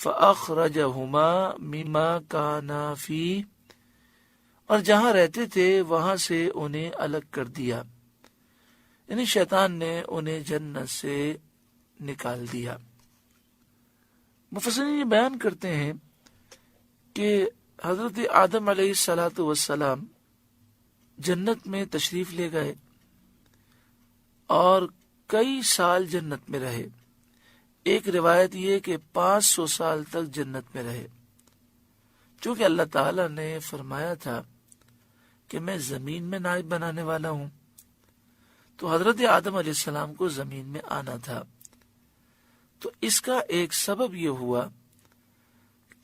فَأَخْرَجَهُمَا مِمَّا كَانَا فِيهِ، اور جہاں رہتے تھے وہاں سے انہیں الگ کر دیا، یعنی شیطان نے انہیں جنت سے نکال دیا۔ مفسرین یہ بیان کرتے ہیں کہ حضرت آدم علیہ السلام جنت میں تشریف لے گئے اور کئی سال جنت میں رہے۔ ایک روایت یہ کہ 500 سال تک جنت میں رہے، چونکہ اللہ تعالی نے فرمایا تھا کہ میں زمین میں نائب بنانے والا ہوں، تو حضرت آدم علیہ السلام کو زمین میں آنا تھا۔ تو اس کا ایک سبب یہ ہوا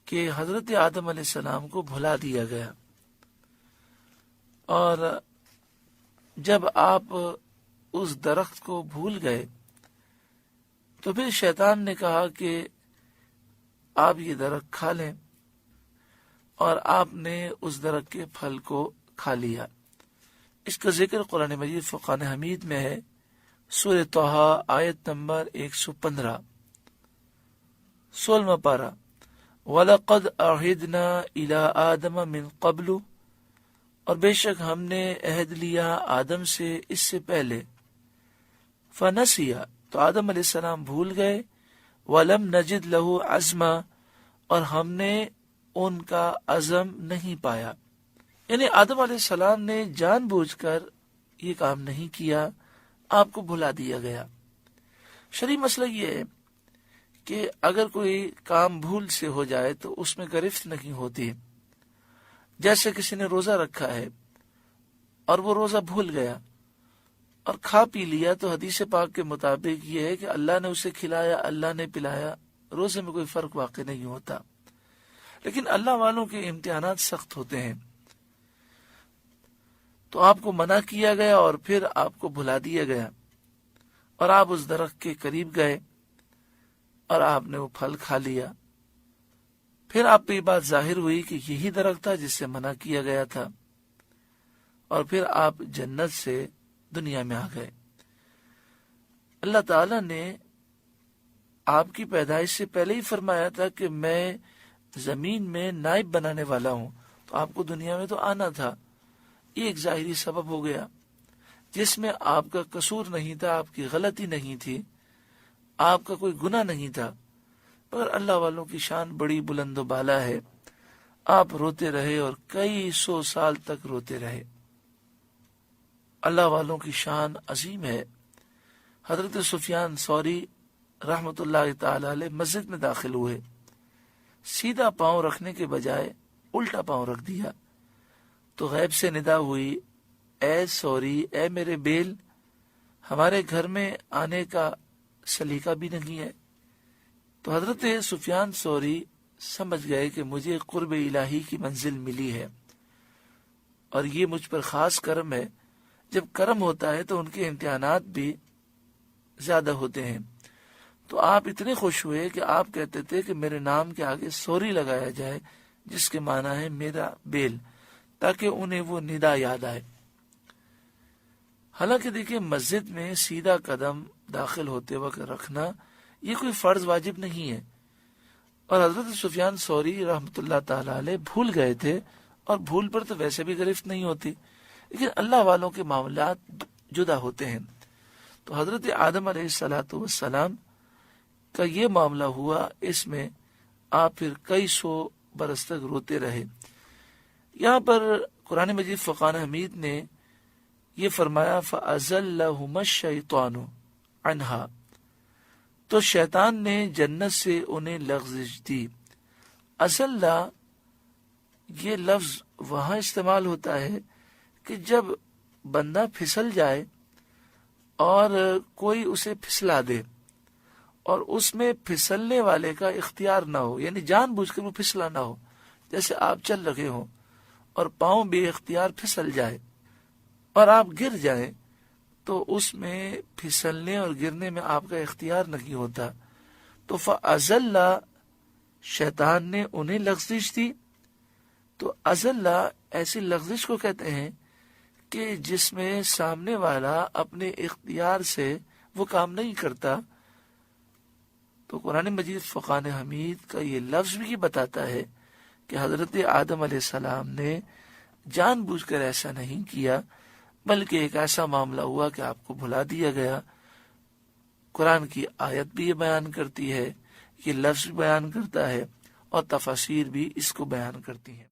کہ حضرت آدم علیہ السلام کو بھلا دیا گیا، اور جب آپ اس درخت کو بھول گئے تو پھر شیطان نے کہا کہ آپ یہ درخت کھا لیں، اور آپ نے اس درخت کے پھل کو کھا لیا۔ اس کا ذکر قرآن مجید فرقان حمید میں ہے، سورہ طٰہٰ آیت نمبر 115، 16واں پارہ۔ وَلَقَدْ أَعْهِدْنَا إِلَىٰ آدَمَ مِن قَبْلُ، اور بے شک ہم نے عہد لیا آدم سے اس سے پہلے، فَنَسِيَ، تو آدم علیہ السلام بھول گئے، وَلَمْ نَجِدْ لَهُ عَزْمًا، اور ہم نے ان کا عزم نہیں پایا، یعنی آدم علیہ السلام نے جان بوجھ کر یہ کام نہیں کیا، آپ کو بھلا دیا گیا۔ شرعی مسئلہ یہ ہے کہ اگر کوئی کام بھول سے ہو جائے تو اس میں گرفت نہیں ہوتی۔ جیسے کسی نے روزہ رکھا ہے اور وہ روزہ بھول گیا اور کھا پی لیا، تو حدیث پاک کے مطابق یہ ہے کہ اللہ نے اسے کھلایا، اللہ نے پلایا، روزے میں کوئی فرق واقع نہیں ہوتا۔ لیکن اللہ والوں کے امتحانات سخت ہوتے ہیں، تو آپ کو منع کیا گیا اور پھر آپ کو بھلا دیا گیا، اور آپ اس درخت کے قریب گئے اور آپ نے وہ پھل کھا لیا۔ پھر آپ پہ یہ بات ظاہر ہوئی کہ یہی درخت تھا جس سے منع کیا گیا تھا، اور پھر آپ جنت سے دنیا میں آ گئے۔ اللہ تعالی نے آپ کی پیدائش سے پہلے ہی فرمایا تھا کہ میں زمین میں نائب بنانے والا ہوں، تو آپ کو دنیا میں تو آنا تھا۔ یہ ایک ظاہری سبب ہو گیا جس میں آپ کا قصور نہیں تھا، آپ کی غلطی نہیں تھی، آپ کا کوئی گناہ نہیں تھا، مگر اللہ والوں کی شان بڑی بلند و بالا ہے۔ آپ روتے رہے اور کئی 100 سال تک روتے رہے۔ اللہ والوں کی شان عظیم ہے۔ حضرت سفیان ثوری رحمۃ اللہ تعالی علیہ مسجد میں داخل ہوئے، سیدھا پاؤں رکھنے کے بجائے الٹا پاؤں رکھ دیا، تو غیب سے ندا ہوئی، اے ثوری، اے میرے بیل، ہمارے گھر میں آنے کا سلیقہ بھی نہیں ہے۔ تو حضرت سفیان ثوری سمجھ گئے کہ مجھے قرب الہی کی منزل ملی ہے، اور یہ مجھ پر خاص کرم ہے۔ جب کرم ہوتا ہے تو ان کے امتحانات بھی زیادہ ہوتے ہیں۔ تو آپ اتنے خوش ہوئے کہ آپ کہتے تھے کہ میرے نام کے آگے ثوری لگایا جائے، جس کے معنی ہے میرا بیل، تاکہ انہیں وہ ندا یاد آئے۔ حالانکہ دیکھیں، مسجد میں سیدھا قدم داخل ہوتے وقت رکھنا یہ کوئی فرض واجب نہیں ہے، اور حضرت سفیان ثوری رحمۃ اللہ تعالی علیہ بھول گئے تھے، اور بھول پر تو ویسے بھی گرفت نہیں ہوتی، لیکن اللہ والوں کے معاملات جدا ہوتے ہیں۔ تو حضرت آدم علیہ السلام کا یہ معاملہ ہوا، اس میں آپ پھر کئی 100 برس تک روتے رہے۔ یہاں پر قرآن مجید فرقان حمید نے یہ فرمایا فَأَزَلَّهُمَا الشَّيْطَانُ عَنْهَا، تو شیطان نے جنت سے انہیں لغزش دی۔ ازلّہ یہ لفظ وہاں استعمال ہوتا ہے کہ جب بندہ پھسل جائے اور کوئی اسے پھسلا دے، اور اس میں پھسلنے والے کا اختیار نہ ہو، یعنی جان بوجھ کر وہ پھسلا نہ ہو۔ جیسے آپ چل رہے ہوں اور پاؤں بے اختیار پھسل جائے اور آپ گر جائیں، تو اس میں پھسلنے اور گرنے میں آپ کا اختیار نہیں ہوتا۔ تو فَأَزَلَّ، شیطان نے انہیں لغزش دی۔ تو ازلّہ ایسی لغزش کو کہتے ہیں کہ جس میں سامنے والا اپنے اختیار سے وہ کام نہیں کرتا، تو قرآن مجید فقان حمید کا یہ لفظ بھی بتاتا ہے کہ حضرت آدم علیہ السلام نے جان بوجھ کر ایسا نہیں کیا، بلکہ ایک ایسا معاملہ ہوا کہ آپ کو بھلا دیا گیا۔ قرآن کی آیت بھی یہ بیان کرتی ہے، یہ لفظ بھی بیان کرتا ہے، اور تفاسیر بھی اس کو بیان کرتی ہیں۔